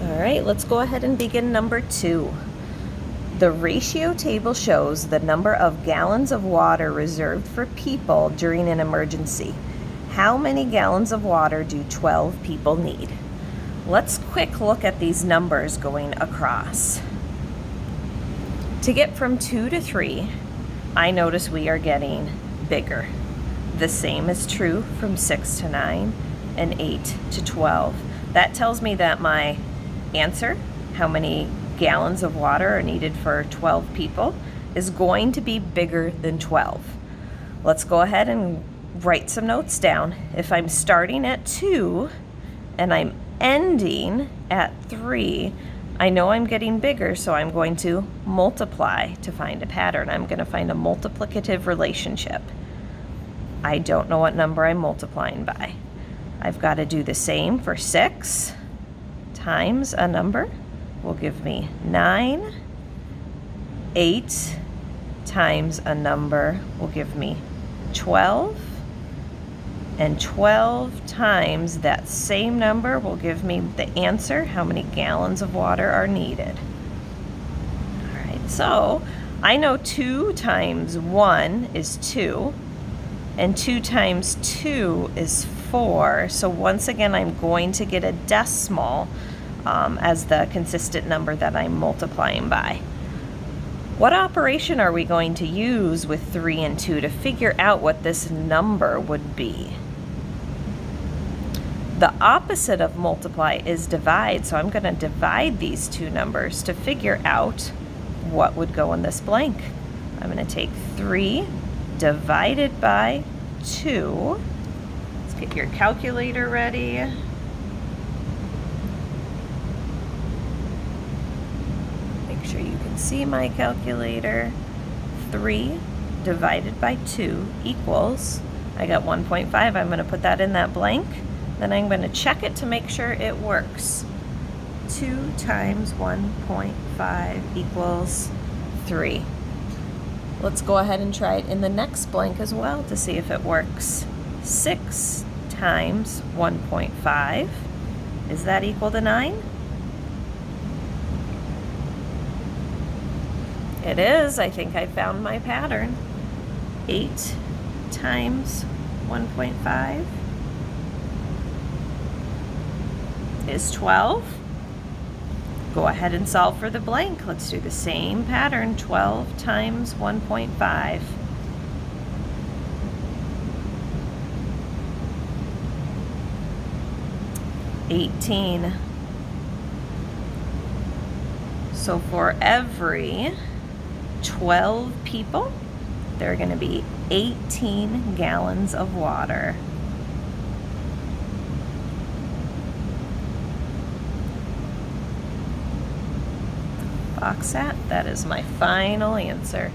All right, let's go ahead and begin number 2. The ratio table shows the number of gallons of water reserved for people during an emergency. How many gallons of water do 12 people need? Let's quick look at these numbers going across. To get from 2 to 3, I notice we are getting bigger. The same is true from 6 to 9 and 8 to 12. That tells me that my answer, how many gallons of water are needed for 12 people, is going to be bigger than 12. Let's go ahead and write some notes down. If I'm starting at 2 and I'm ending at 3, I know I'm getting bigger, so I'm going to multiply to find a pattern. I'm going to find a multiplicative relationship. I don't know what number I'm multiplying by. I've got to do the same for 6 times a number will give me 9. 8 times a number will give me 12. And 12 times that same number will give me the answer, how many gallons of water are needed. All right, so I know 2 times 1 is 2, and 2 times 2 is 4. So once again, I'm going to get a decimal as the consistent number that I'm multiplying by. What operation are we going to use with 3 and 2 to figure out what this number would be? The opposite of multiply is divide, so I'm going to divide these two numbers to figure out what would go in this blank. I'm going to take 3 divided by 2. Let's get your calculator ready. Make sure you can see my calculator. 3 divided by 2 equals, I got 1.5. I'm going to put that in that blank. Then I'm going to check it to make sure it works. 2 times 1.5 equals 3. Let's go ahead and try it in the next blank as well to see if it works. 6 times 1.5. Is that equal to 9? It is. I think I found my pattern. 8 times 1.5 is 12. Go ahead and solve for the blank. Let's do the same pattern. 12 times 1.5. 18. So for every 12 people, there are going to be 18 gallons of water. Foxat, that is my final answer.